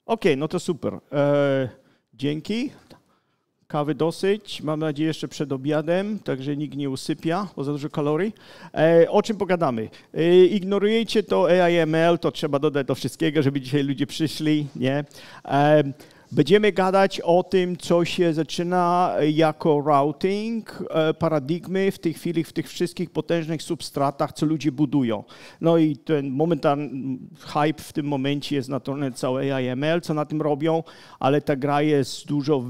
Okej, no to super. Dzięki. Kawy dosyć. Mam nadzieję jeszcze przed obiadem, także nikt nie usypia, bo za dużo kalorii. O czym pogadamy? Ignorujecie to AI/ML, to trzeba dodać do wszystkiego, żeby dzisiaj ludzie przyszli, nie? Będziemy gadać o tym, co się zaczyna jako routing, paradygmy w tej chwili w tych wszystkich potężnych substratach, co ludzie budują. No i ten momentalny hype w tym momencie jest na to całe AI/ML, co na tym robią, ale ta gra jest dużo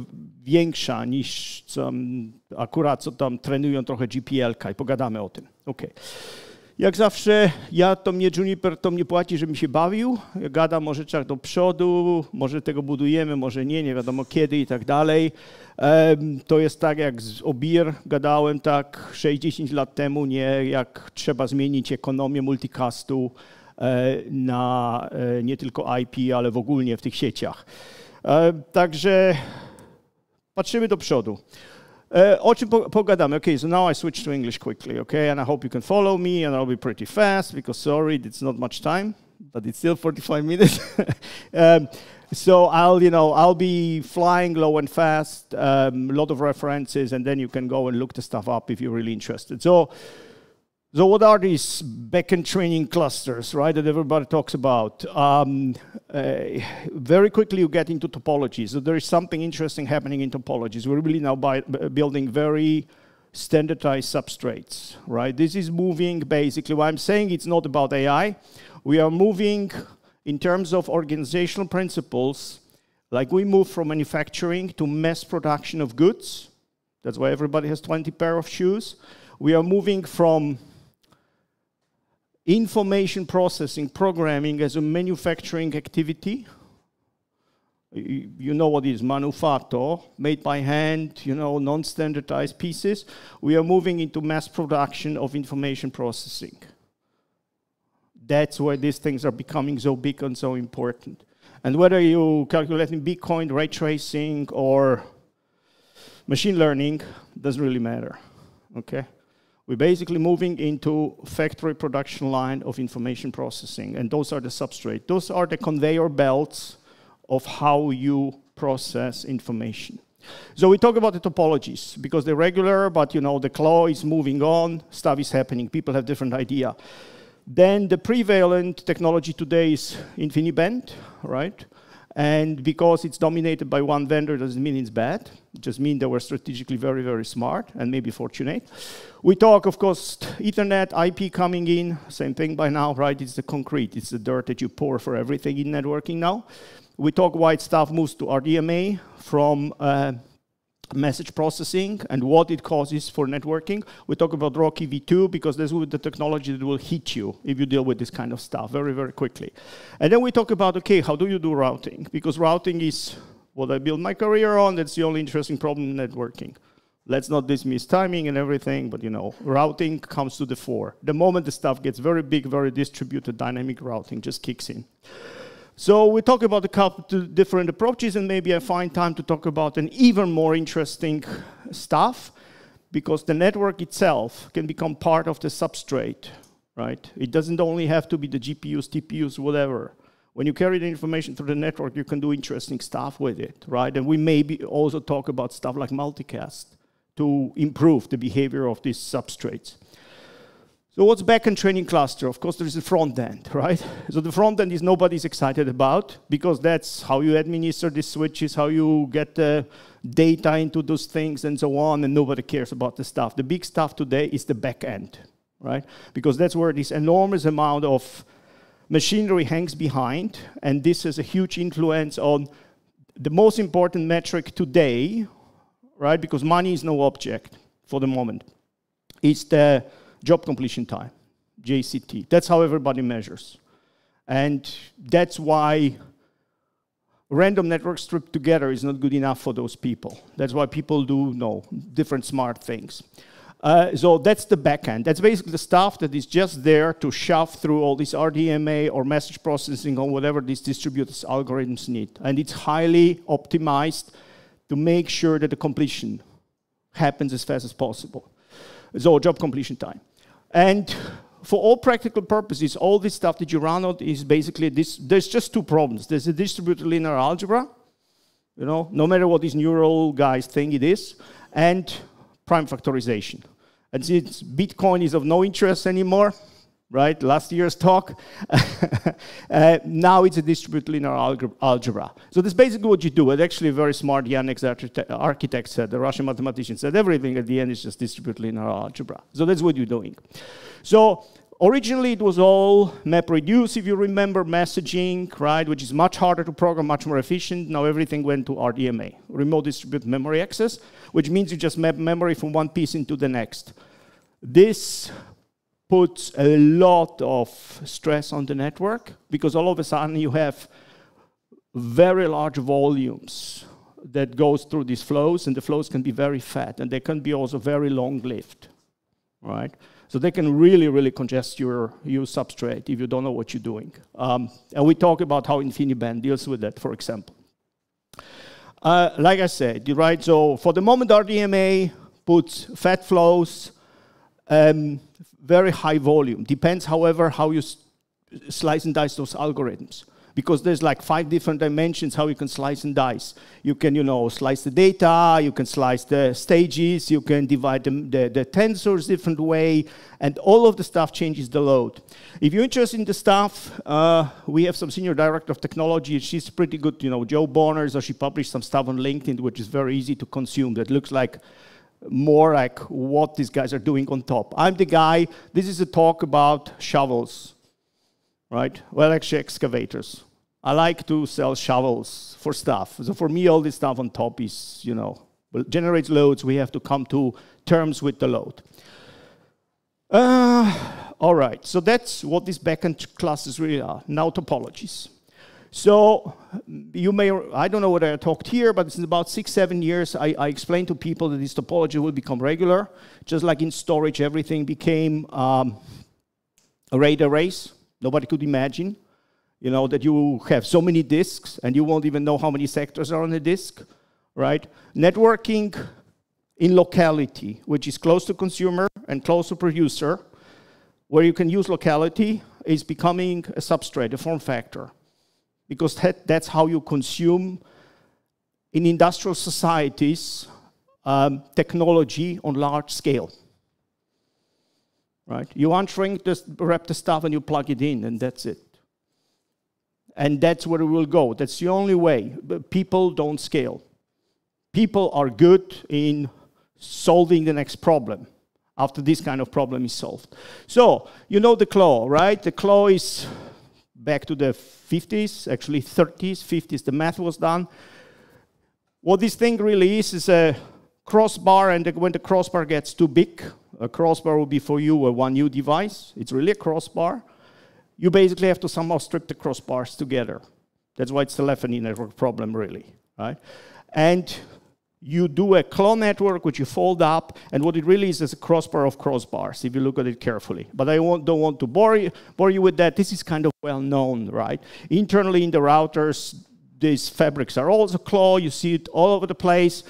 większa niż akurat co tam trenują trochę GPL-ka i pogadamy o tym. Okay. Jak zawsze, Juniper to mnie płaci, żebym się bawił. Ja gadam o rzeczach do przodu, może tego budujemy, może nie wiadomo kiedy i tak dalej. To jest tak jak z Obir gadałem tak 6-10 lat temu, nie jak trzeba zmienić ekonomię multicastu na nie tylko IP, ale w ogóle w tych sieciach. Także patrzymy do przodu. O czym pogadamy? Okay, so now I switch to English quickly, okay? And I hope you can follow me and I'll be pretty fast because sorry, it's not much time, but it's still 45 minutes. So I'll be flying low and fast, a lot of references, and then you can go and look the stuff up if you're really interested. So what are these backend training clusters, right, that everybody talks about? Very quickly you get into topologies. So there is something interesting happening in topologies. We're really now building very standardized substrates, right? This is moving basically, what I'm saying it's not about AI. We are moving in terms of organizational principles, like we move from manufacturing to mass production of goods. That's why everybody has 20 pair of shoes. We are moving from information processing, programming as a manufacturing activity. You know what is manufatto, made by hand, non-standardized pieces. We are moving into mass production of information processing. That's why these things are becoming so big and so important. And whether you calculate in Bitcoin, ray tracing, or machine learning, doesn't really matter, okay? We're basically moving into factory production line of information processing, and those are the substrate. Those are the conveyor belts of how you process information. So we talk about the topologies, because they're regular, but the claw is moving on, stuff is happening, people have different idea. Then the prevalent technology today is InfiniBand, right? And because it's dominated by one vendor doesn't mean it's bad. It just means they were strategically very, very smart and maybe fortunate. We talk, of course, Ethernet, IP coming in, same thing by now, right? It's the concrete, it's the dirt that you pour for everything in networking now. We talk why stuff moves to RDMA from message processing and what it causes for networking. We talk about RoCEv2 because this will be the technology that will hit you if you deal with this kind of stuff very, very quickly. And then we talk about, okay, how do you do routing? Because routing is what I built my career on. That's the only interesting problem in networking. Let's not dismiss timing and everything, but routing comes to the fore. The moment the stuff gets very big, very distributed, dynamic routing just kicks in. So we talk about a couple of different approaches, and maybe I find time to talk about an even more interesting stuff, because the network itself can become part of the substrate, right? It doesn't only have to be the GPUs, TPUs, whatever. When you carry the information through the network, you can do interesting stuff with it, right? And we maybe also talk about stuff like multicast to improve the behavior of these substrates. So what's backend training cluster? Of course, there is a front end, right? So the front end is nobody's excited about, because that's how you administer these switches, how you get the data into those things and so on, and nobody cares about the stuff. The big stuff today is the back end, right? Because that's where this enormous amount of machinery hangs behind, and this has a huge influence on the most important metric today, right? Because money is no object for the moment. It's the job completion time, JCT. That's how everybody measures. And that's why random network stripped together is not good enough for those people. That's why people do different smart things. So that's the backend. That's basically the stuff that is just there to shove through all this RDMA or message processing or whatever these distributed algorithms need. And it's highly optimized to make sure that the completion happens as fast as possible. So job completion time. And for all practical purposes, all this stuff that you run on is basically this. There's just two problems. There's a distributed linear algebra, you know, no matter what these neural guys think it is, and prime factorization. And since Bitcoin is of no interest anymore, right? Last year's talk. Now it's a distributed linear algebra. So that's basically what you do. And actually, a very smart Yannick's architect said, the Russian mathematician said, everything at the end is just distributed linear algebra. So that's what you're doing. So originally, it was all MapReduce, if you remember, messaging, right, which is much harder to program, much more efficient. Now everything went to RDMA, remote distributed memory access, which means you just map memory from one piece into the next. This puts a lot of stress on the network because all of a sudden you have very large volumes that goes through these flows, and the flows can be very fat, and they can be also very long-lived, right? So they can really, really congest your substrate if you don't know what you're doing. And we talk about how InfiniBand deals with that, for example. Like I said, right, so for the moment, RDMA puts fat flows, very high volume. Depends, however, how you slice and dice those algorithms. Because there's like 5 different dimensions how you can slice and dice. You can, you know, slice the data, you can slice the stages, you can divide the tensors different way, and all of the stuff changes the load. If you're interested in the stuff, we have some senior director of technology. She's pretty good, you know, Joe Bonner, so she published some stuff on LinkedIn, which is very easy to consume. That looks like more like what these guys are doing on top. I'm the guy, this is a talk about shovels, right? Well, actually excavators. I like to sell shovels for stuff. So for me, all this stuff on top is, you know, well, generates loads. We have to come to terms with the load. All right, so that's what these backend classes really are. Now topologies. So you may, I don't know whether I talked here, but it's in about 6-7 years, I explained to people that this topology will become regular. Just like in storage, everything became a RAID arrays. Nobody could imagine, you know, that you have so many disks and you won't even know how many sectors are on the disk, right? Networking in locality, which is close to consumer and close to producer, where you can use locality, is becoming a substrate, a form factor. Because that's how you consume, in industrial societies, technology on large scale. Right? You unshrink wrap the stuff and you plug it in, and that's it. And that's where it will go. That's the only way. But people don't scale. People are good in solving the next problem after this kind of problem is solved. So, you know the claw, right? The claw is back to the 50s, actually 30s, 50s, the math was done. What this thing really is a crossbar, and when the crossbar gets too big, a crossbar will be for you a 1U device. It's really a crossbar. You basically have to somehow strip the crossbars together. That's why it's telephony network problem, really, right? And you do a claw network, which you fold up, and what it really is a crossbar of crossbars, if you look at it carefully. But I don't want to bore you with that. This is kind of well known, right? Internally in the routers, these fabrics are also claw. You see it all over the place.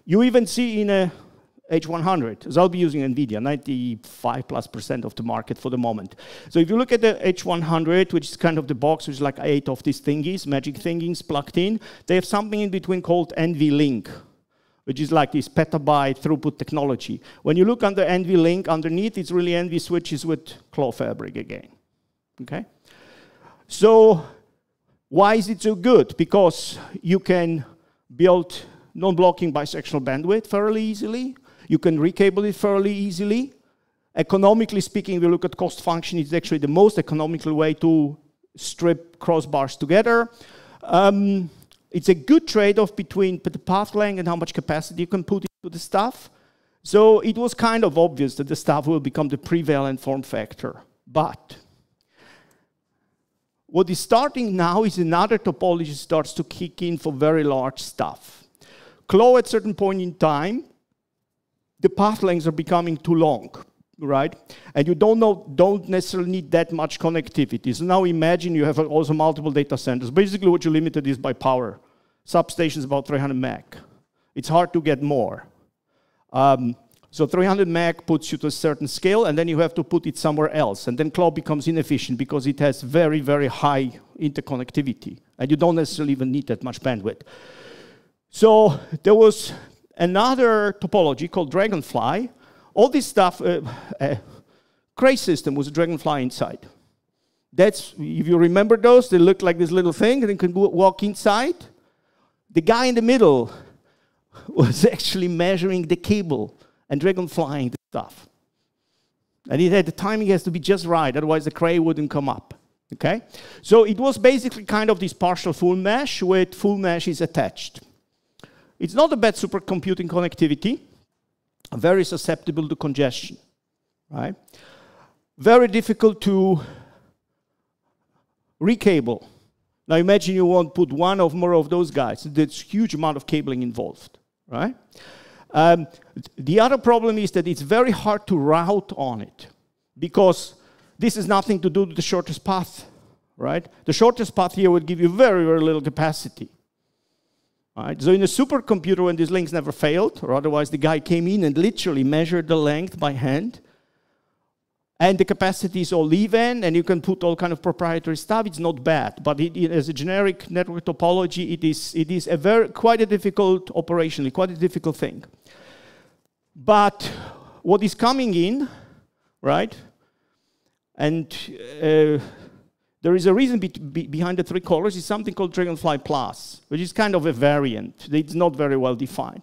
You even see in a H100. So I'll be using NVIDIA, 95+% of the market for the moment. So if you look at the H100, which is kind of the box, which is like 8 of these thingies, magic thingies plugged in, they have something in between called NVLink, which is like this petabyte throughput technology. When you look under NVLink, underneath, it's really NV switches with claw fabric again, okay? So why is it so good? Because you can build non-blocking bisectional bandwidth fairly easily. You can recable it fairly easily. Economically speaking, if you look at cost function, it's actually the most economical way to strip crossbars together. It's a good trade-off between the path length and how much capacity you can put into the stuff. So it was kind of obvious that the stuff will become the prevalent form factor. But what is starting now is another topology starts to kick in for very large stuff. Claw at a certain point in time, the path lengths are becoming too long, right? And you don't necessarily need that much connectivity. So now imagine you have also multiple data centers. Basically what you limited is by power. Substations about 300 meg. It's hard to get more. So 300 meg puts you to a certain scale, and then you have to put it somewhere else. And then cloud becomes inefficient because it has very, very high interconnectivity. And you don't necessarily even need that much bandwidth. So there was another topology called Dragonfly. All this stuff, Cray system was a Dragonfly inside. That's, if you remember those, they look like this little thing, and you can walk inside. The guy in the middle was actually measuring the cable and dragonflying the stuff. And the timing has to be just right, otherwise the Cray wouldn't come up. Okay? So it was basically kind of this partial full mesh with full meshes attached. It's not a bad supercomputing connectivity, very susceptible to congestion, right? Very difficult to recable. Now imagine you want to put one or more of those guys. There's a huge amount of cabling involved, right? The other problem is that it's very hard to route on it because this has nothing to do with the shortest path, right? The shortest path here would give you very, very little capacity. Right? So in a supercomputer, when these links never failed, or otherwise the guy came in and literally measured the length by hand, and the capacity is all even, and you can put all kind of proprietary stuff. It's not bad, but as a generic network topology, it is a quite a difficult operationally, quite a difficult thing. But what is coming in, right? And there is a reason behind the three colors. Is something called Dragonfly Plus, which is kind of a variant. It's not very well defined,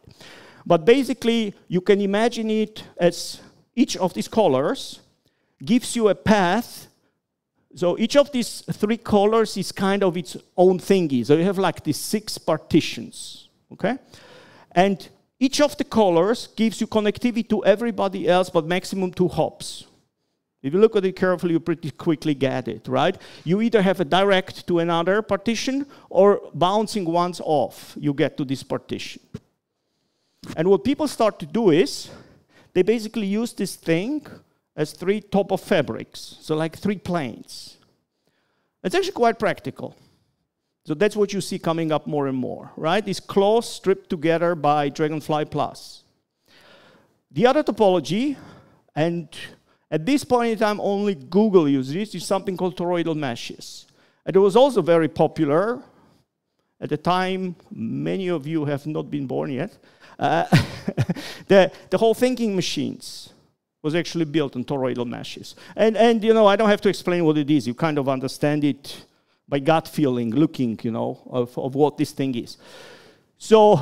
but basically you can imagine it as each of these colors gives you a path. So each of these three colors is kind of its own thingy. So you have like these 6 partitions, okay? And each of the colors gives you connectivity to everybody else, but maximum 2 hops. If you look at it carefully, you pretty quickly get it, right? You either have a direct to another partition, or bouncing once off, you get to this partition. And what people start to do is, they basically use this thing as 3 top of fabrics, so like 3 planes. It's actually quite practical. So that's what you see coming up more and more, right? These claws stripped together by Dragonfly Plus. The other topology, and at this point in time only Google uses this, is something called toroidal meshes. And it was also very popular. At the time, many of you have not been born yet. The whole thinking machines was actually built on toroidal meshes. And you know, I don't have to explain what it is. You kind of understand it by gut feeling, looking, you know, of what this thing is. So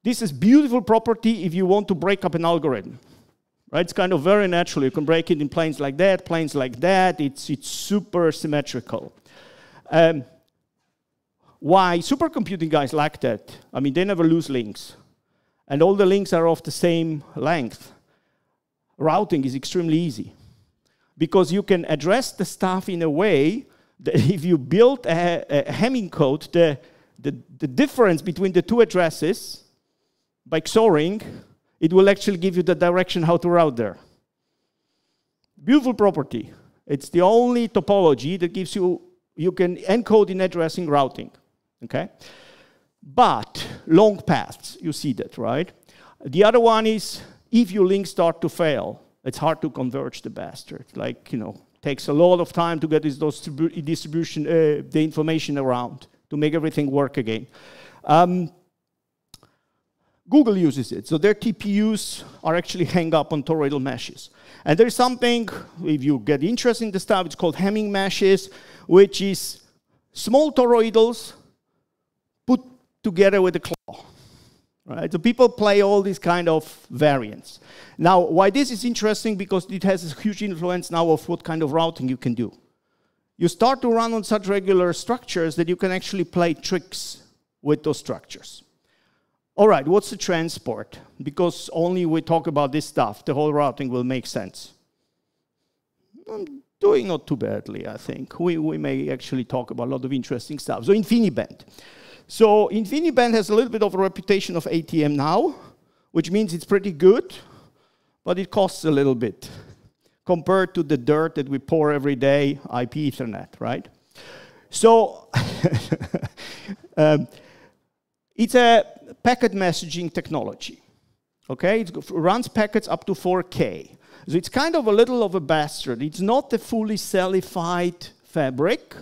this is beautiful property if you want to break up an algorithm. Right? It's kind of very natural. You can break it in planes like that, planes like that. It's super symmetrical. Why supercomputing guys like that? I mean, they never lose links. And all the links are of the same length. Routing is extremely easy because you can address the stuff in a way that if you build a Hamming code, the difference between the 2 addresses by XORing, it will actually give you the direction how to route there. Beautiful property. It's the only topology that gives you can encode in addressing routing, okay? But long paths, you see that, right? The other one is, if your links start to fail, it's hard to converge the bastard. Like, you know, takes a lot of time to get the information around to make everything work again. Google uses it. So their TPUs are actually hang up on toroidal meshes. And there's something, if you get interested in the stuff, it's called Hamming meshes, which is small toroidals put together with a claw. Right? So people play all these kind of variants. Now, why this is interesting? Because it has a huge influence now of what kind of routing you can do. You start to run on such regular structures that you can actually play tricks with those structures. All right, what's the transport? Because only we talk about this stuff, the whole routing will make sense. I'm doing not too badly, I think. We may actually talk about a lot of interesting stuff. So InfiniBand. So InfiniBand has a little bit of a reputation of ATM now, which means it's pretty good, but it costs a little bit compared to the dirt that we pour every day, IP Ethernet, right? So it's a packet messaging technology. Okay, it runs packets up to 4K. So it's kind of a little of a bastard. It's not the fully cellified fabric.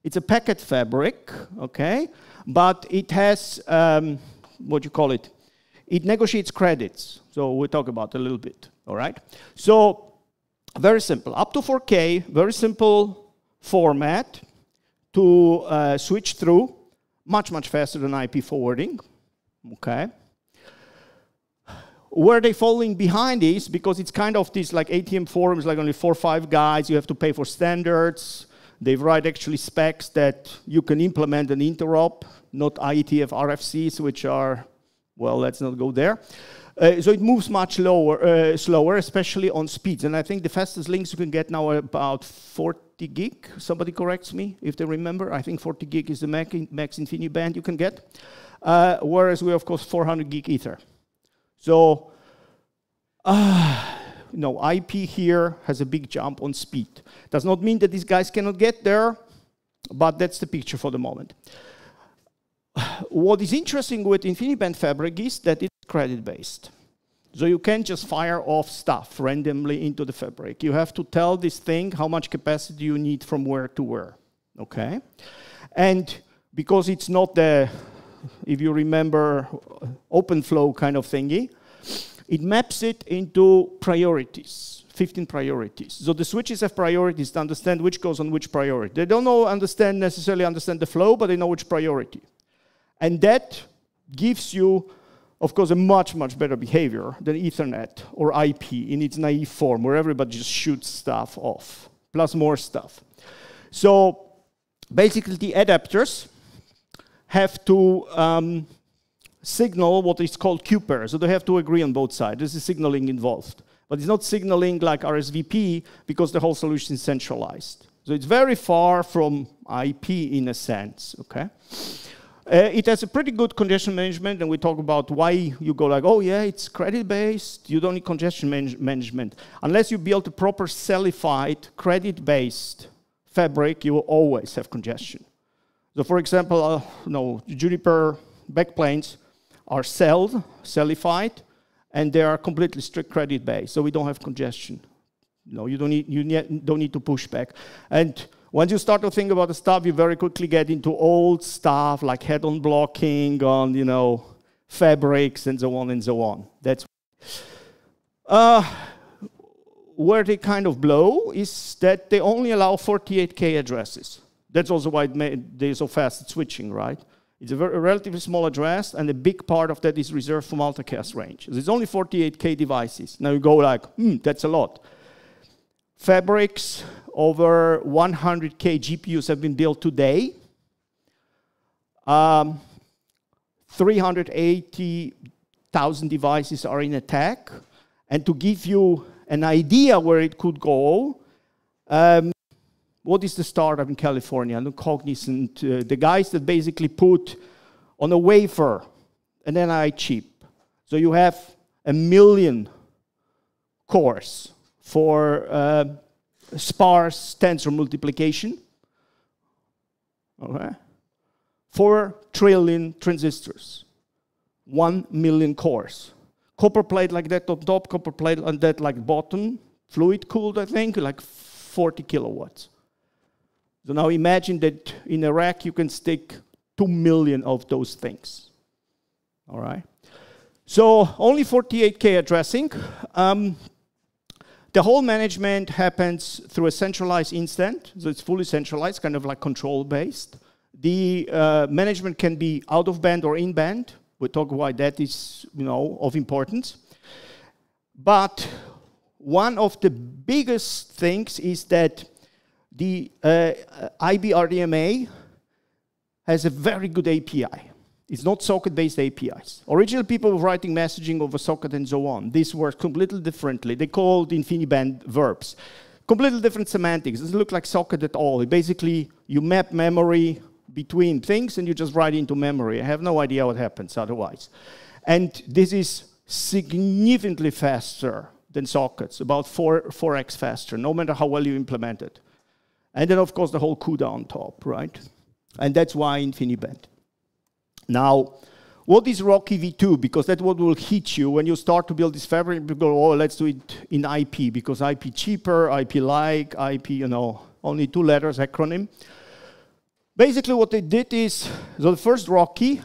It's a packet fabric, okay? But it has, what you call it? It negotiates credits. So we'll talk about it a little bit, all right? So very simple, up to 4K, very simple format to switch through, much, much faster than IP forwarding, okay? Where they're falling behind is because it's kind of this like ATM forums, like only 4 or 5 guys, you have to pay for standards. They write actually specs that you can implement an interop, not IETF RFCs, which are, well, let's not go there. So it moves much slower, especially on speeds. And I think the fastest links you can get now are about 40 gig. Somebody corrects me if they remember. I think 40 gig is the max InfiniBand you can get. Whereas we, of course, 400 gig Ether. So, no, IP here has a big jump on speed. Does not mean that these guys cannot get there, but that's the picture for the moment. What is interesting with InfiniBand fabric is that it's credit-based. So you can't just fire off stuff randomly into the fabric. You have to tell this thing how much capacity you need from where to where, okay? And because it's not the, if you remember, open flow kind of thingy, it maps it into priorities, 15 priorities. So the switches have priorities to understand which goes on which priority. They don't necessarily understand the flow, but they know which priority. And that gives you, of course, a much, much better behavior than Ethernet or IP in its naive form, where everybody just shoots stuff off, plus more stuff. So basically, the adapters have to signal what is called Q-pair. So they have to agree on both sides. There's a signaling involved. But it's not signaling like RSVP because the whole solution is centralized. So it's very far from IP in a sense, okay? It has a pretty good congestion management, and we talk about why you go like, oh yeah, it's credit-based, you don't need congestion management. Unless you build a proper cellified, credit-based fabric, you will always have congestion. So for example, Juniper backplanes are cellified, and they are completely strict credit-based, so we don't have congestion. No, you don't need to push back. And once you start to think about the stuff, you very quickly get into old stuff like head-on blocking on, fabrics and so on and so on. That's where they kind of blow is that they only allow 48K addresses. That's also why they're so fast at switching, right? It's a relatively small address, and a big part of that is reserved for multicast range. There's only 48K devices. Now you go like, that's a lot. Fabrics over 100K GPUs have been built today. 380,000 devices are in attack. And to give you an idea where it could go, what is the startup in California? Cognizant, the guys that basically put on a wafer an NI chip. So you have 1 million cores for sparse tensor multiplication. Okay. 4 trillion transistors. 1 million cores. Copper plate like that on top, copper plate on that like bottom. Fluid cooled, I think, like 40 kilowatts. So now imagine that in a rack you can stick 2 million of those things. All right. So only 48K addressing. The whole management happens through a centralized instant. So it's fully centralized, kind of like control-based. The management can be out of band or in band. We'll talk why that is, of importance. But one of the biggest things is that the IBRDMA has a very good API. It's not socket-based APIs. Originally, people were writing messaging over socket and so on. This works completely differently. They called InfiniBand verbs. Completely different semantics. It doesn't look like socket at all. Basically, you map memory between things and you just write into memory. I have no idea what happens otherwise. And this is significantly faster than sockets, about 4x faster, no matter how well you implement it. And then, of course, the whole CUDA on top, right? And that's why InfiniBand. Now, what is RoCEv2? Because that's what will hit you when you start to build this fabric. You go, oh, let's do it in IP, because IP cheaper, IP like, IP, you know, only 2 letters acronym. Basically what they did is, so the first RoCE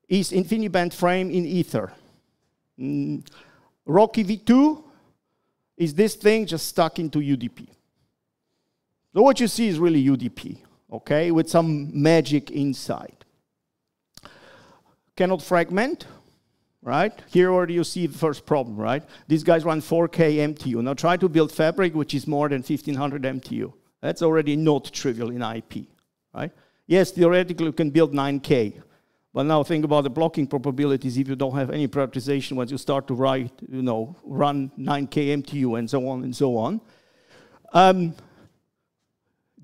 is InfiniBand frame in Ether. RoCEv2 is this thing just stuck into UDP. So what you see is really UDP, okay, with some magic inside. Cannot fragment, right? Here already you see the first problem, right? These guys run 4K MTU. Now try to build fabric which is more than 1500 MTU. That's already not trivial in IP, right? Yes, theoretically you can build 9K, but now think about the blocking probabilities if you don't have any prioritization once you start to write, you know, run 9K MTU and so on and so on.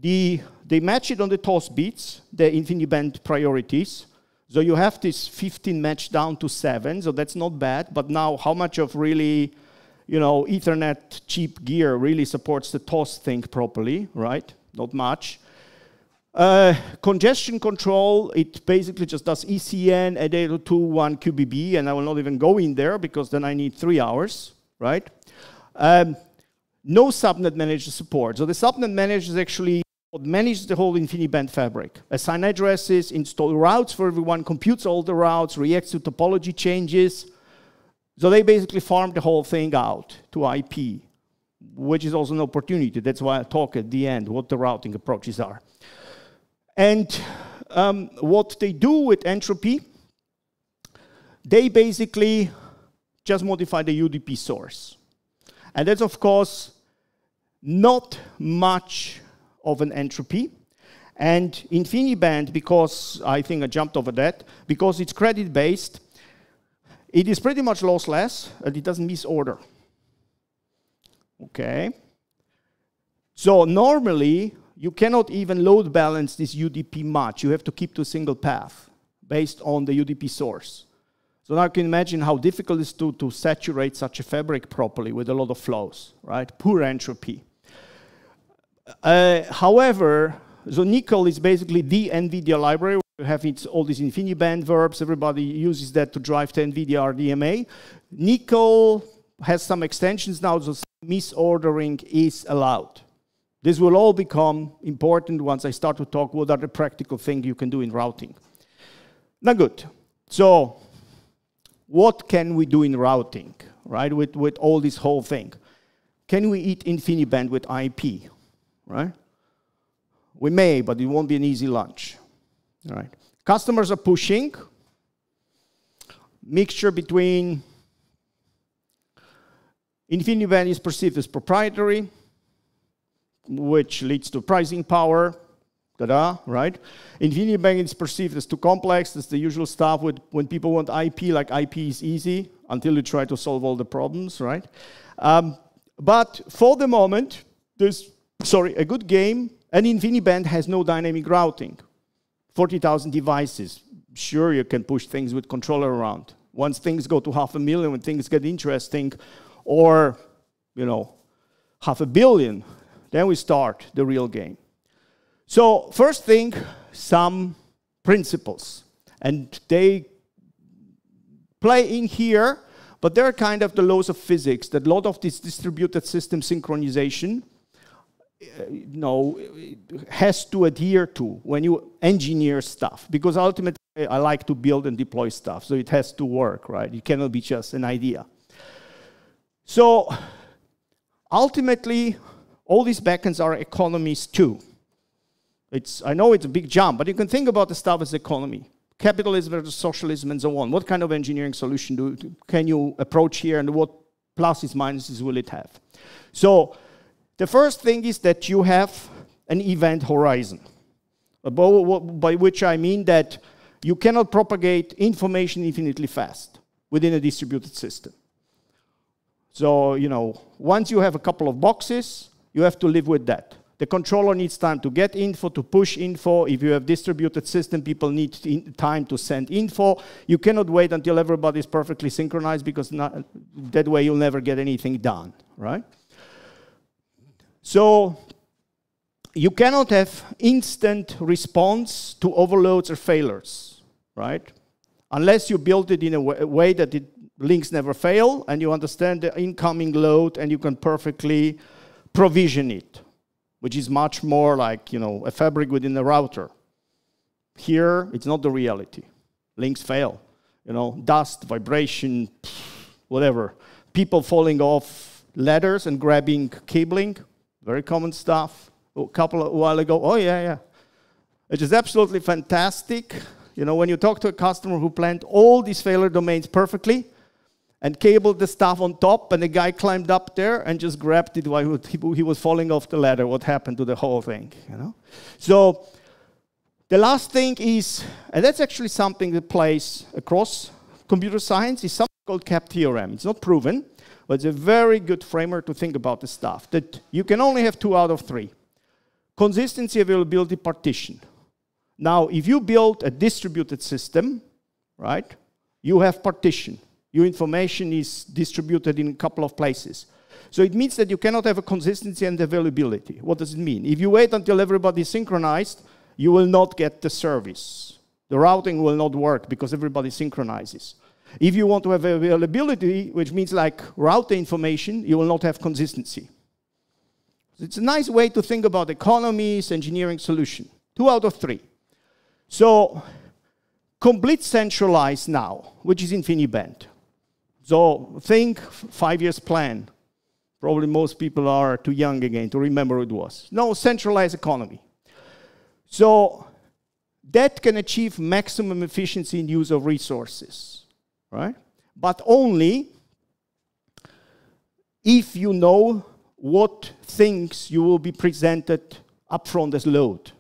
They match it on the toss bits, the InfiniBand priorities. So you have this 15 matched down to 7, so that's not bad. But now how much of really, you know, Ethernet cheap gear really supports the toss thing properly, right? Not much. Congestion control, it basically just does ECN, AD2, 1 QBB, and I will not even go in there because then I need 3 hours, right? No subnet manager support. So the subnet manager is actually what manages the whole InfiniBand fabric. Assign addresses, install routes for everyone, computes all the routes, reacts to topology changes. So they basically farm the whole thing out to IP, which is also an opportunity. That's why I talk at the end what the routing approaches are. And what they do with entropy, they basically just modify the UDP source. And that's, of course, not much of an entropy. And InfiniBand, because I think I jumped over that, because it's credit-based, it is pretty much lossless, and it doesn't miss order. Okay? So normally, you cannot even load balance this UDP much. You have to keep to a single path based on the UDP source. So now you can imagine how difficult it is to saturate such a fabric properly with a lot of flows, right? Poor entropy. However, so Nickel is basically the NVIDIA library. You have all these InfiniBand verbs. Everybody uses that to drive the NVIDIA RDMA. Nickel has some extensions now, so misordering is allowed. This will all become important once I start to talk what are the practical things you can do in routing. Now good. So what can we do in routing, right, with all this whole thing? Can we eat InfiniBand with IP, right? We may, but it won't be an easy lunch. All right. Customers are pushing. Mixture between InfiniBand is perceived as proprietary, which leads to pricing power. Ta-da, right? InfiniBand is perceived as too complex. That's the usual stuff when people want IP, like IP is easy until you try to solve all the problems, right? But for the moment, there's, a good game, and InfiniBand has no dynamic routing. 40,000 devices. Sure, you can push things with controller around. Once things go to 500,000, when things get interesting, or, you know, 500 million, then we start the real game. So first thing, some principles. And they play in here, but they're kind of the laws of physics, that a lot of this distributed system synchronization has to adhere to when you engineer stuff. Because ultimately, I like to build and deploy stuff, so it has to work, right? It cannot be just an idea. So ultimately, all these backends are economies too. I know it's a big jump, but you can think about the stuff as economy. Capitalism versus socialism and so on. What kind of engineering solution can you approach here, and what pluses, minuses will it have? So the first thing is that you have an event horizon, by which I mean that you cannot propagate information infinitely fast within a distributed system. So, you know, once you have a couple of boxes, you have to live with that. The controller needs time to get info, to push info. If you have distributed system, people need time to send info. You cannot wait until everybody is perfectly synchronized, because that way you'll never get anything done, right? So you cannot have instant response to overloads or failures, right? unless you build it in a way that links never fail, and you understand the incoming load, and you can perfectly provision it, which is much more like, you know, a fabric within a router. Here, it's not the reality. Links fail. You know, dust, vibration, whatever. People falling off ladders and grabbing cabling, very common stuff. A while ago, oh yeah. It is absolutely fantastic. You know, when you talk to a customer who planned all these failure domains perfectly and cabled the stuff on top, and the guy climbed up there and just grabbed it while he was falling off the ladder, what happened to the whole thing, you know? So the last thing is, and that's actually something that plays across computer science, is something called CAP theorem. It's not proven, but it's a very good framework to think about the stuff, that you can only have 2 out of 3. Consistency, availability, partition. Now, if you build a distributed system, right, you have partition. Your information is distributed in a couple of places. So it means that you cannot have a consistency and availability. What does it mean? If you wait until everybody is synchronized, you will not get the service. The routing will not work because everybody synchronizes. If you want to have availability, which means like route the information, you will not have consistency. It's a nice way to think about economies, engineering solution. 2 out of 3. So complete centralized now, which is InfiniBand. So think 5 years plan. Probably most people are too young again to remember what it was. No, centralized economy. So that can achieve maximum efficiency in use of resources, right? But only if you know what things you will be presented upfront as load.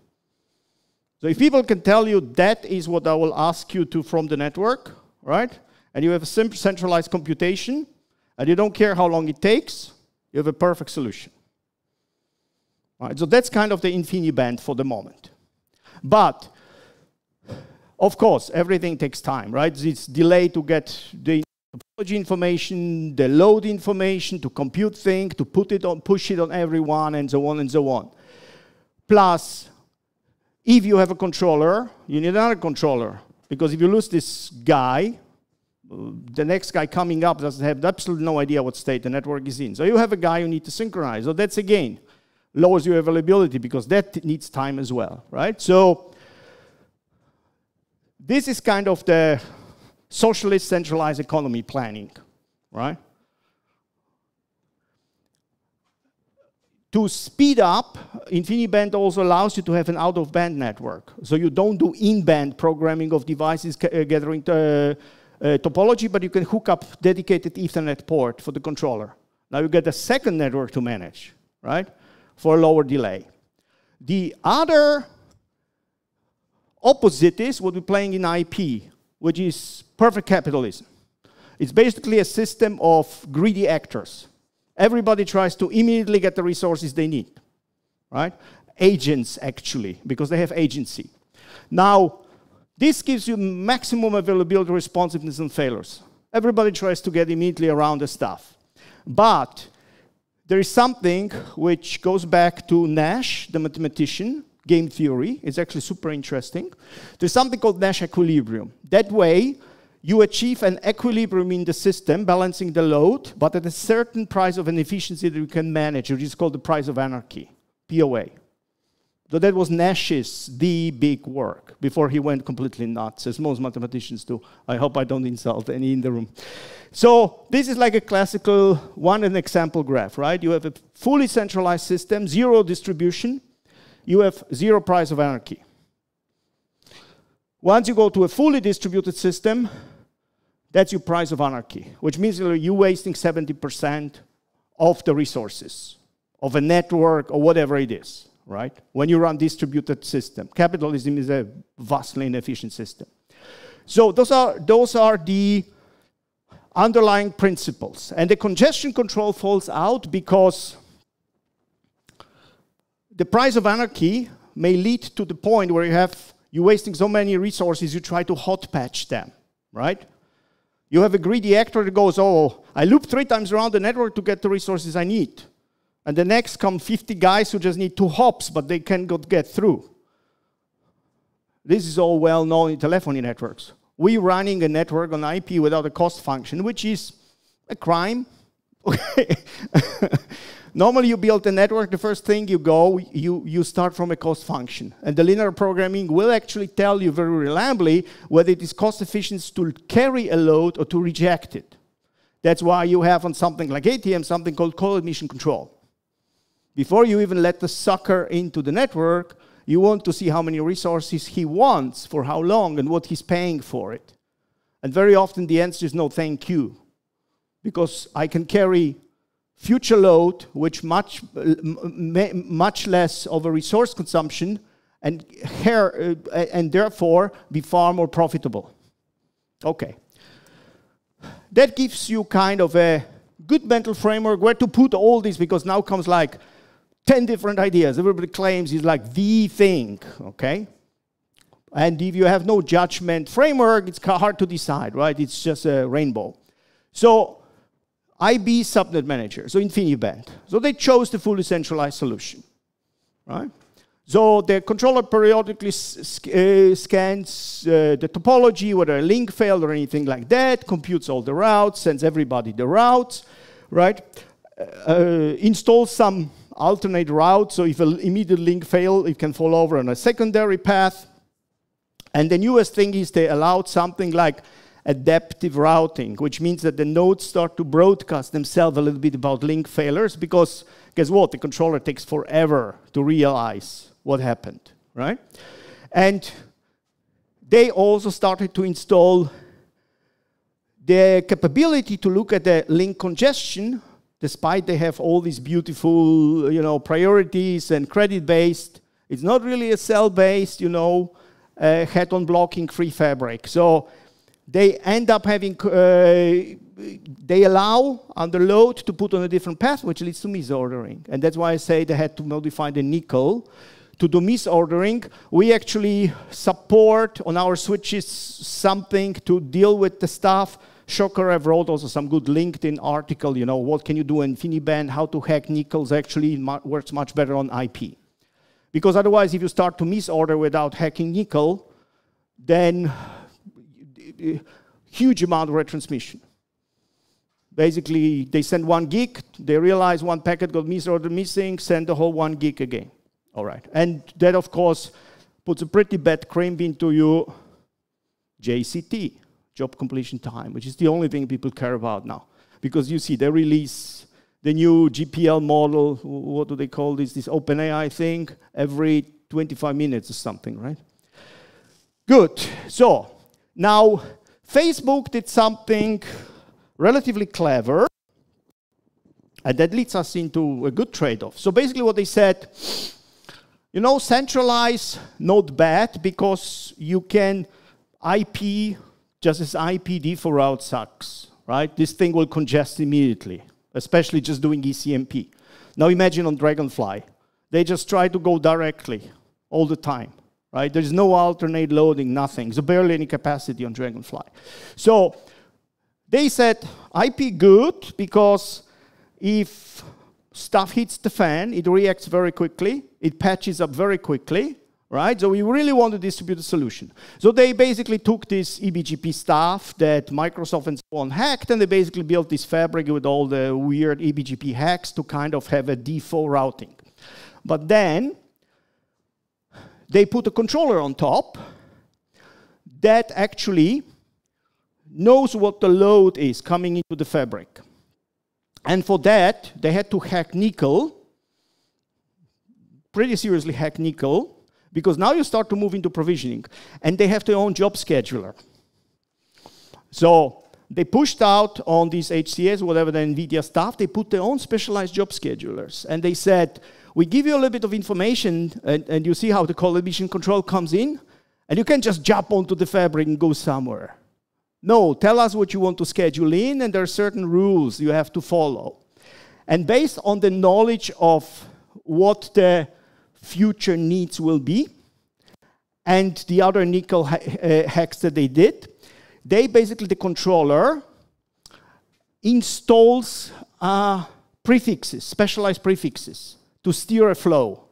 So if people can tell you that is what I will ask you to from the network, right? And you have a simple centralized computation, and you don't care how long it takes, you have a perfect solution. All right, so that's kind of the InfiniBand for the moment. But, of course, everything takes time, right? It's delayed to get the topology information, the load information, to compute things, to push it on everyone, and so on and so on. Plus, if you have a controller, you need another controller. Because if you lose this guy, the next guy coming up doesn't have absolutely no idea what state the network is in. So you have a guy you need to synchronize. So that's, again, lowers your availability because that needs time as well, right? So this is kind of the socialist centralized economy planning, right? To speed up, InfiniBand also allows you to have an out-of-band network. So you don't do in-band programming of devices gathering topology, but you can hook up dedicated Ethernet port for the controller. Now you get a second network to manage, right, for a lower delay. The other opposite is what we're playing in IP, which is perfect capitalism. It's basically a system of greedy actors. Everybody tries to immediately get the resources they need, right? Agents, actually, because they have agency. Now, this gives you maximum availability, responsiveness, and failures. Everybody tries to get immediately around the stuff. But there is something which goes back to Nash, the mathematician, game theory. It's actually super interesting. There's something called Nash equilibrium. That way, you achieve an equilibrium in the system, balancing the load, but at a certain price of an efficiency that you can manage, which is called the price of anarchy, POA. So that was Nash's big work before he went completely nuts, as most mathematicians do. I hope I don't insult any in the room. So this is like a classical an example graph, right? You have a fully centralized system, zero distribution. You have zero price of anarchy. Once you go to a fully distributed system, that's your price of anarchy, which means you're wasting 70% of the resources of a network or whatever it is, right? When you run distributed system. Capitalism is a vastly inefficient system. So those are the underlying principles. And the congestion control falls out because the price of anarchy may lead to the point where you're wasting so many resources, you try to hot patch them, right? You have a greedy actor that goes, oh, I loop 3 times around the network to get the resources I need. And the next come 50 guys who just need 2 hops, but they cannot get through. This is all well known in telephony networks. we're running a network on IP without a cost function, which is a crime. Okay. Normally, you build a network, the first thing you start from a cost function. And the linear programming will actually tell you very reliably whether it is cost efficient to carry a load or to reject it. That's why you have on something like ATM something called co-admission control. Before you even let the sucker into the network, you want to see how many resources he wants, for how long, and what he's paying for it. And very often the answer is no, thank you. Because I can carry future load, which much less of a resource consumption, and therefore be far more profitable. Okay. That gives you kind of a good mental framework where to put all this, because now comes like 10 different ideas. Everybody claims it's like the thing, okay? And if you have no judgment framework, it's hard to decide, right? It's just a rainbow. So IB subnet manager, so InfiniBand. So they chose the fully centralized solution, right? So the controller periodically scans the topology, whether a link failed or anything like that, computes all the routes, sends everybody the routes, right? Installs some alternate routes, so if an immediate link fails, it can fall over on a secondary path. And the newest thing is they allowed something like adaptive routing, which means that the nodes start to broadcast themselves a little bit about link failures, because guess what? The controller takes forever to realize what happened, right? And they also started to install the capability to look at the link congestion, despite they have all these beautiful, priorities and credit-based. It's not really a cell-based, head-on blocking free fabric. So they end up having, they allow under load to put on a different path, which leads to misordering. And that's why I say they had to modify the nickel to do misordering. We actually support on our switches something to deal with the stuff. Shocker, I've wrote also some good LinkedIn article, what can you do in InfiniBand, how to hack nickels actually works much better on IP. Because otherwise, if you start to misorder without hacking nickel, then huge amount of retransmission. Basically, they send 1 gig, they realize one packet got misordered missing, send the whole 1 gig again. All right, and that, of course, puts a pretty bad crimp into your JCT, job completion time, which is the only thing people care about now. Because you see, they release the new GPL model, what do they call this OpenAI thing, every 25 minutes or something, right? Good, so now Facebook did something relatively clever, and that leads us into a good trade-off. So basically what they said, centralize, not bad, because you can IP, just as IP default route sucks, right? This thing will congest immediately, especially just doing ECMP. Now imagine on Dragonfly. They just try to go directly all the time, right? There's no alternate loading, nothing. There's barely any capacity on Dragonfly. So they said IP good because if stuff hits the fan, it reacts very quickly, it patches up very quickly, right? So we really want to distribute a solution. So they basically took this eBGP stuff that Microsoft and so on hacked, and they basically built this fabric with all the weird eBGP hacks to kind of have a default routing. But then they put a controller on top that actually knows what the load is coming into the fabric. And for that, they had to hack nickel, pretty seriously hack nickel, because now you start to move into provisioning. And they have their own job scheduler. So they pushed out on these HCS, whatever the NVIDIA stuff, they put their own specialized job schedulers. And they said, we give you a little bit of information, and you see how the co-admission control comes in, and you can just jump onto the fabric and go somewhere. No, tell us what you want to schedule in, and there are certain rules you have to follow. And based on the knowledge of what the future needs will be, and the other nickel hacks that they did, they basically, the controller, installs prefixes, specialized prefixes, to steer a flow.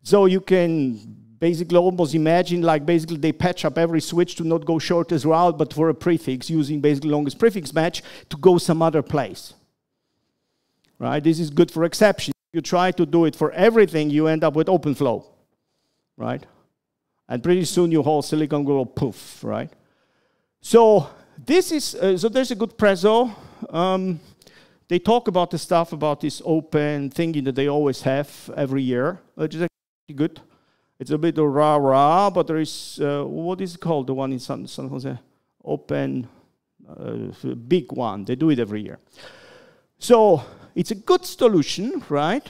So you can basically almost imagine like basically they patch up every switch to not go shortest route, but for a prefix using basically longest prefix match to go some other place. Right? This is good for exceptions. If you try to do it for everything, you end up with open flow. Right? And pretty soon your whole silicon will go poof, right? So this is, so there's a good prezzo. They talk about the stuff about this open thingy that they always have every year, which is actually good. It's a bit of rah-rah, but there is, what is it called, the one in San Jose? Open, big one. They do it every year. So it's a good solution, right?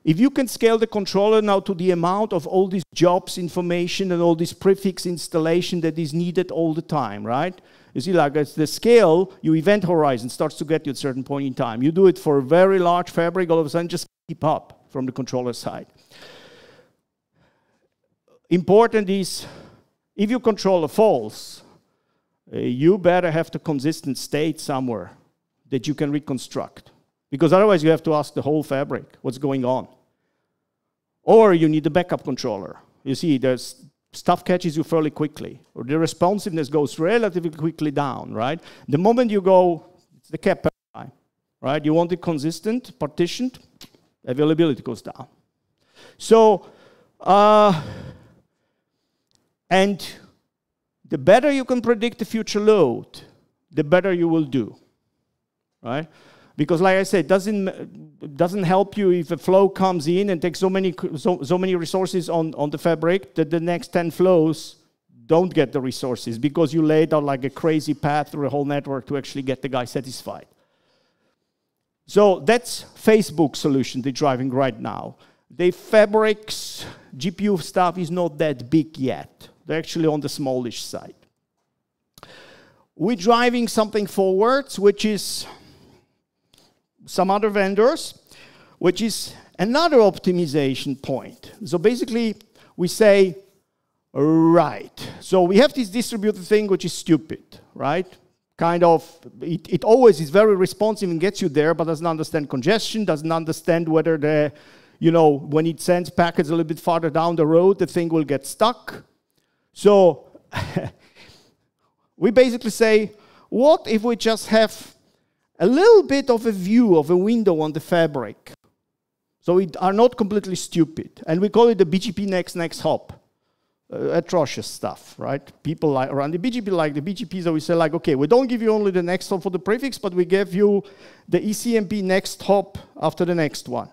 If you can scale the controller now to the amount of all these jobs information and all this prefix installation that is needed all the time, right? You see, like as the scale, your event horizon starts to get you at a certain point in time. You do it for a very large fabric, all of a sudden just keep up from the controller side. Important is, if your controller falls, you better have the consistent state somewhere that you can reconstruct. Because otherwise you have to ask the whole fabric what's going on. Or you need a backup controller. You see, there's stuff catches you fairly quickly, or the responsiveness goes relatively quickly down, right? The moment you go, it's the cap paradigm, right? You want it consistent, partitioned, availability goes down. So, and the better you can predict the future load, the better you will do, right? Because like I said, it doesn't help you if a flow comes in and takes so many resources on the fabric that the next 10 flows don't get the resources because you laid out like a crazy path through a whole network to actually get the guy satisfied. So that's Facebook's solution they're driving right now. The fabrics, GPU stuff is not that big yet. They're actually on the smallish side. We're driving something forwards, which is some other vendors, which is another optimization point. So basically, we say, right, so we have this distributed thing which is stupid, right? Kind of, it always is very responsive and gets you there, but doesn't understand congestion, doesn't understand whether the, you know, when it sends packets a little bit farther down the road, the thing will get stuck. So we basically say, what if we just have a little bit of a view of a window on the fabric? So we are not completely stupid. And we call it the BGP next hop. Atrocious stuff, right? People like around the BGP like the BGP, so we say like, okay, we don't give you only the next hop for the prefix, but we give you the ECMP next hop after the next one.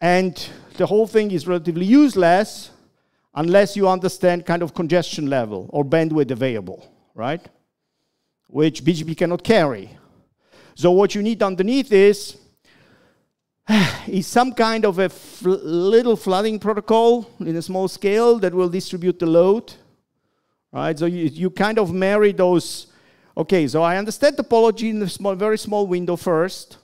And the whole thing is relatively useless unless you understand kind of congestion level or bandwidth available, right? Which BGP cannot carry. So what you need underneath is some kind of a little flooding protocol in a small scale that will distribute the load, right? So you kind of marry those. Okay, so I understand topology in a very small window first,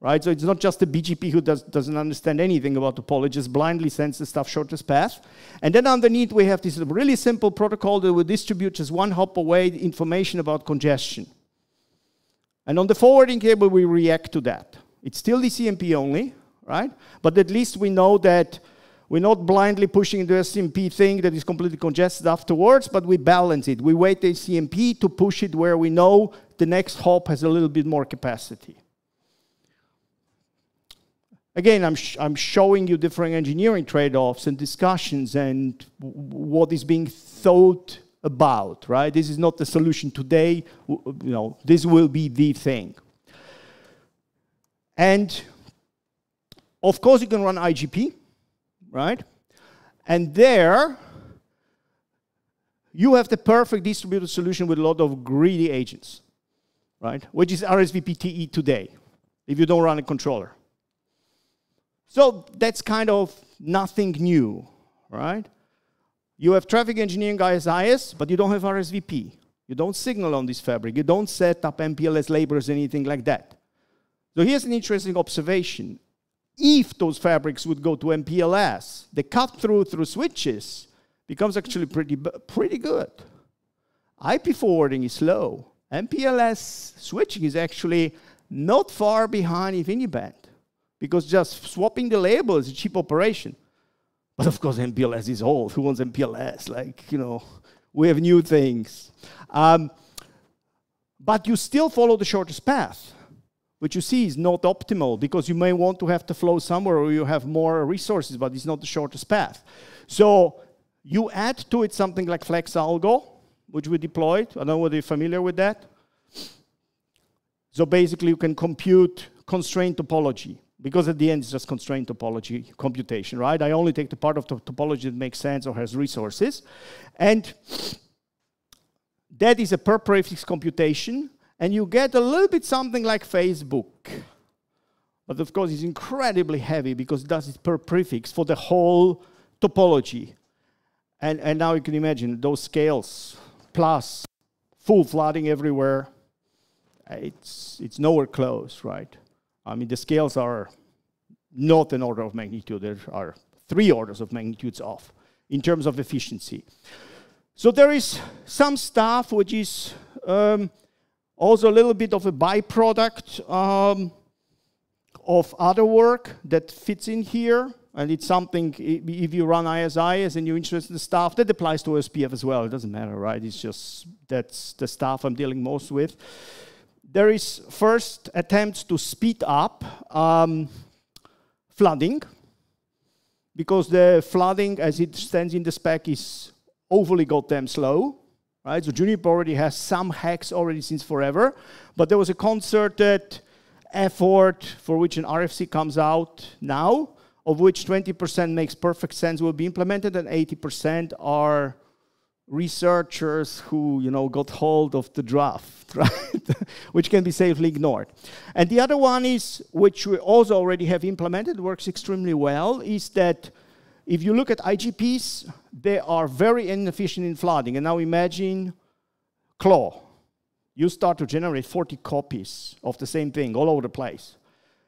right? So it's not just the BGP who doesn't understand anything about topology, just blindly sends the stuff shortest path. And then underneath we have this really simple protocol that will distribute just one hop away information about congestion. And on the forwarding cable we react to that. It's still the CMP only, right? But at least we know that we're not blindly pushing the CMP thing that is completely congested afterwards, but we balance it. We wait the CMP to push it where we know the next hop has a little bit more capacity. Again, I'm showing you different engineering trade-offs and discussions and what is being thought about, right? This is not the solution today. You know, this will be the thing. And of course, you can run IGP, right? And there, you have the perfect distributed solution with a lot of greedy agents, right? Which is RSVP-TE today, if you don't run a controller. So that's kind of nothing new, right? You have traffic engineering IS, but you don't have RSVP. You don't signal on this fabric. You don't set up MPLS labels or anything like that. So here's an interesting observation. If those fabrics would go to MPLS, the cut-through switches becomes actually pretty good. IP forwarding is slow. MPLS switching is actually not far behind InfiniBand, because just swapping the label is a cheap operation. But of course, MPLS is old. Who wants MPLS? Like, you know, we have new things. But you still follow the shortest path, which you see is not optimal because you may want to have the flow somewhere or you have more resources, but it's not the shortest path. So you add to it something like FlexAlgo, which we deployed. I don't know whether you're familiar with that. So basically, you can compute constraint topology, because at the end, it's just constraint topology computation, right? I only take the part of the topology that makes sense or has resources. And that is a per prefix computation, and you get a little bit something like Facebook. But of course, it's incredibly heavy because it does it per prefix for the whole topology. And now you can imagine those scales, plus full flooding everywhere. It's nowhere close, right? I mean, the scales are not an order of magnitude. There are 3 orders of magnitudes off in terms of efficiency. So there is some stuff which is also a little bit of a byproduct of other work that fits in here. And it's something, if you run ISIS and you're interested in the stuff, that applies to OSPF as well. It doesn't matter, right? It's just, that's the stuff I'm dealing most with. There is first attempts to speed up flooding, because the flooding, as it stands in the spec, is overly goddamn slow, right? So Juniper already has some hacks already since forever, but there was a concerted effort for which an RFC comes out now, of which 20% makes perfect sense will be implemented, and 80% are researchers who, you know, got hold of the draft, right? Which can be safely ignored. And the other one is, which we also already have implemented, works extremely well, is that if you look at IGPs, they are very inefficient in flooding. And now imagine Claw. You start to generate 40 copies of the same thing all over the place.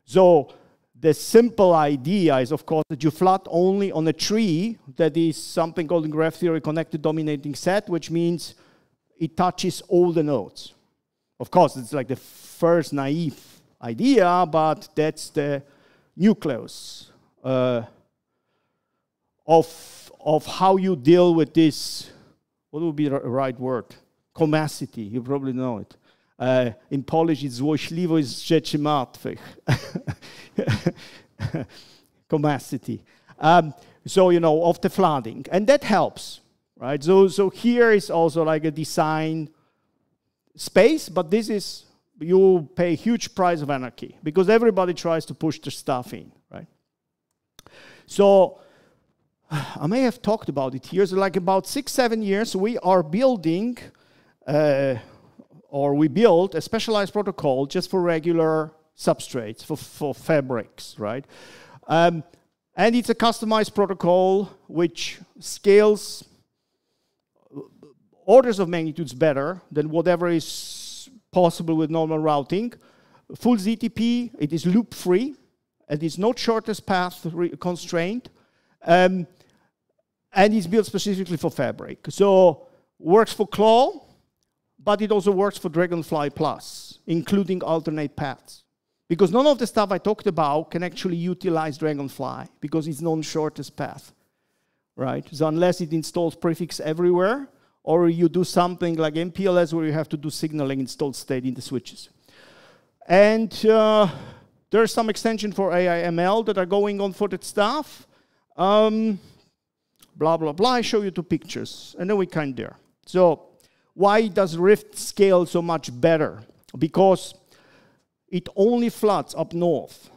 So the simple idea is, of course, that you flood only on a tree that is something called in graph theory connected dominating set, which means it touches all the nodes. Of course, it's like the first naive idea, but that's the nucleus of how you deal with this. What would be the right word? Comacity. You probably know it. In Polish, it's złośliwość rzeczy martwych. Comacity. So, you know, of the flooding. And that helps, right? So here is also like a design space, but this is, you pay a huge price of anarchy because everybody tries to push their stuff in, right? So I may have talked about it here. So like about 6-7 years, we are building or we built a specialized protocol just for regular substrates, for fabrics, right? And it's a customized protocol which scales orders of magnitudes better than whatever is possible with normal routing. Full ZTP, it is loop-free, and it's not shortest path constraint, and it's built specifically for fabric. So works for Claw, but it also works for Dragonfly Plus, including alternate paths. Because none of the stuff I talked about can actually utilize Dragonfly, because it's non-shortest path, right? So unless it installs prefix everywhere, or you do something like MPLS where you have to do signaling installed state in the switches. And there's some extension for AI/ML that are going on for that stuff. Blah, blah, blah. I show you 2 pictures, and then we kind there. So why does Rift scale so much better? Because it only floods up north.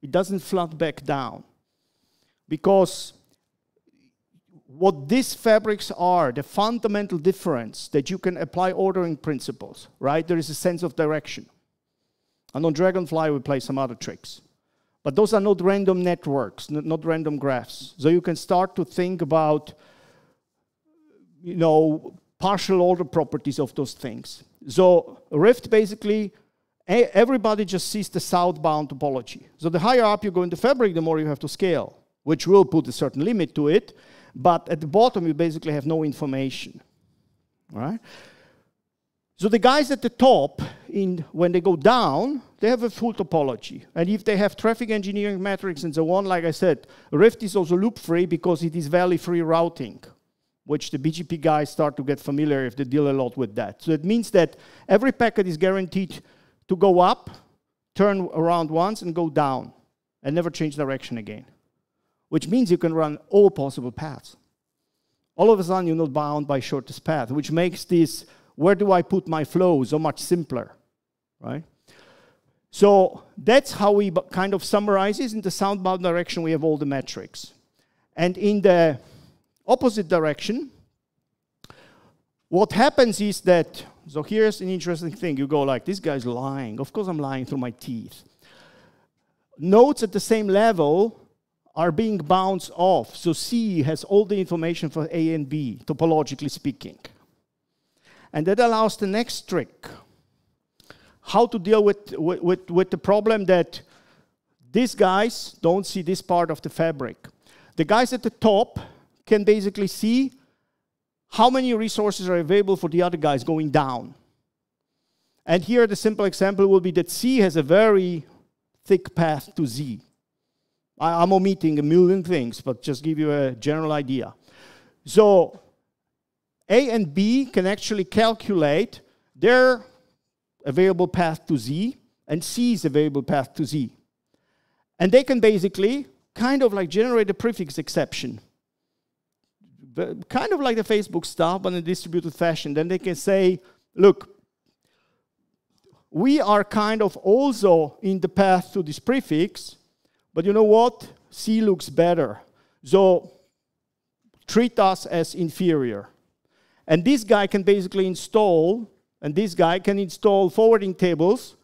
It doesn't flood back down. Because what these fabrics are, the fundamental difference that you can apply ordering principles, right? There is a sense of direction. And on Dragonfly, we play some other tricks. But those are not random networks, not random graphs. So you can start to think about, you know, partial order properties of those things. So Rift basically, everybody just sees the southbound topology. So the higher up you go in the fabric, the more you have to scale, which will put a certain limit to it. But at the bottom, you basically have no information, all right? So the guys at the top, when they go down, they have a full topology. And if they have traffic engineering metrics and so on, like I said, Rift is also loop-free because it is value-free routing, which the BGP guys start to get familiar if they deal a lot with that. So it means that every packet is guaranteed to go up, turn around once, and go down, and never change direction again, which means you can run all possible paths. All of a sudden, you're not bound by shortest path, which makes this, where do I put my flow, so much simpler, right? So that's how we kind of summarize this. In the southbound direction, we have all the metrics. And in the opposite direction, what happens is that, so here's an interesting thing. You go like, this guy's lying. Of course I'm lying through my teeth. Nodes at the same level are being bounced off. So C has all the information for A and B, topologically speaking. And that allows the next trick. How to deal with the problem that these guys don't see this part of the fabric. The guys at the top can basically see how many resources are available for the other guys going down. And here the simple example will be that C has a very thick path to Z. I'm omitting a million things, but just give you a general idea. So A and B can actually calculate their available path to Z and C's available path to Z. And they can basically kind of like generate a prefix exception. Kind of like the Facebook stuff, but in a distributed fashion. Then they can say, look, we are kind of also in the path to this prefix, but you know what? C looks better. So treat us as inferior. And this guy can basically install, and this guy can install forwarding tables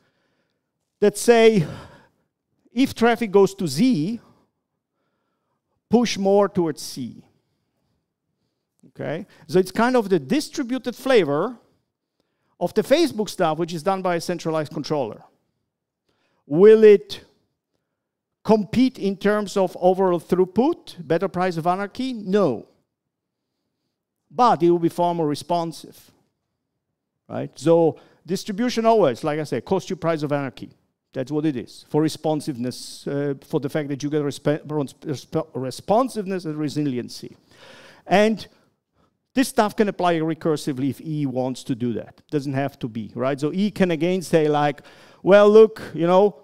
that say, if traffic goes to Z, push more towards C. Okay? So it's kind of the distributed flavor of the Facebook stuff, which is done by a centralized controller. Will it compete in terms of overall throughput, better price of anarchy? No. But it will be far more responsive. Right? So distribution always, like I said, cost you price of anarchy. That's what it is. For responsiveness, for the fact that you get responsiveness and resiliency. And this stuff can apply recursively if E wants to do that. Doesn't have to be, right? So E can again say like, well, look, you know,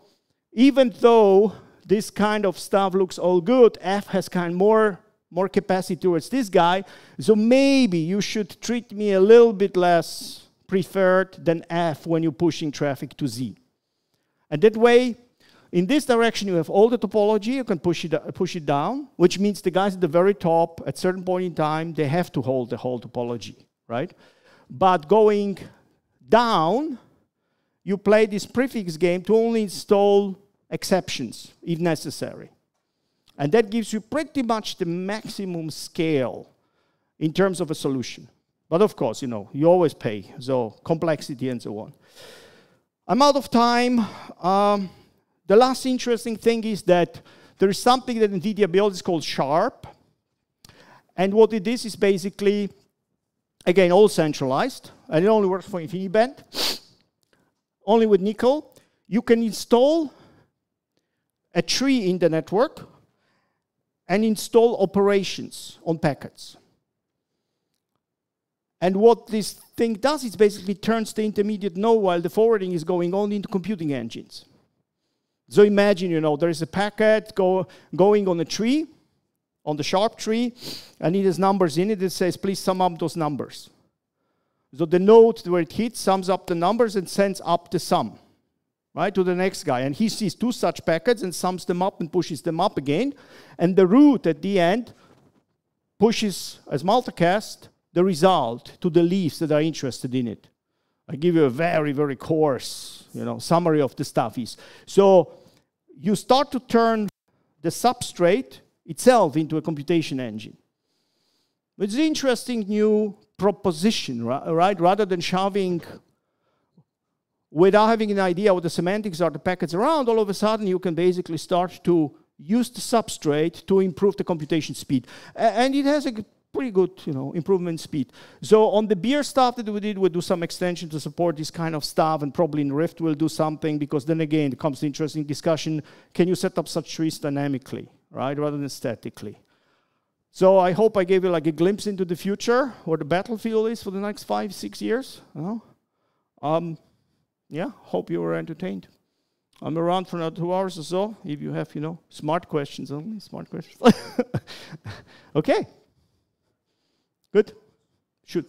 even though this kind of stuff looks all good, F has kind of more capacity towards this guy, so maybe you should treat me a little bit less preferred than F when you're pushing traffic to Z. And that way, in this direction, you have all the topology, you can push it down, which means the guys at the very top, at a certain point in time, they have to hold the whole topology, right? But going down, you play this prefix game to only install exceptions, if necessary. And that gives you pretty much the maximum scale in terms of a solution. But of course, you know, you always pay, so complexity and so on. I'm out of time. The last interesting thing is that there is something that NVIDIA built, it's called Sharp. And what it is basically, again, all centralized. And it only works for InfiniBand. Only with nickel. You can install a tree in the network and install operations on packets. And what this thing does is basically turns the intermediate node while the forwarding is going on into computing engines. So imagine, you know, there is a packet going on a tree, on the Sharp tree, and it has numbers in it. It says, please sum up those numbers. So the node where it hits sums up the numbers and sends up the sum, right, to the next guy. And he sees two such packets and sums them up and pushes them up again. And the root at the end pushes as multicast the result to the leaves that are interested in it. I give you a very, very coarse, you know, summary of the stuff is. So you start to turn the substrate itself into a computation engine. It's an interesting new proposition, right? Rather than shoving, without having an idea what the semantics are, the packets around, all of a sudden you can basically start to use the substrate to improve the computation speed. And it has a pretty good, improvement in speed. So on the beer stuff that we did, we'll do some extension to support this kind of stuff, and probably in Rift we'll do something, because then again, it comes to interesting discussion. Can you set up such trees dynamically, right, rather than statically? So I hope I gave you like a glimpse into the future, where the battlefield is for the next 5-6 years. Yeah, hope you were entertained. I'm around for another 2 hours or so, if you have, smart questions only, smart questions. Okay. Good. Shoot.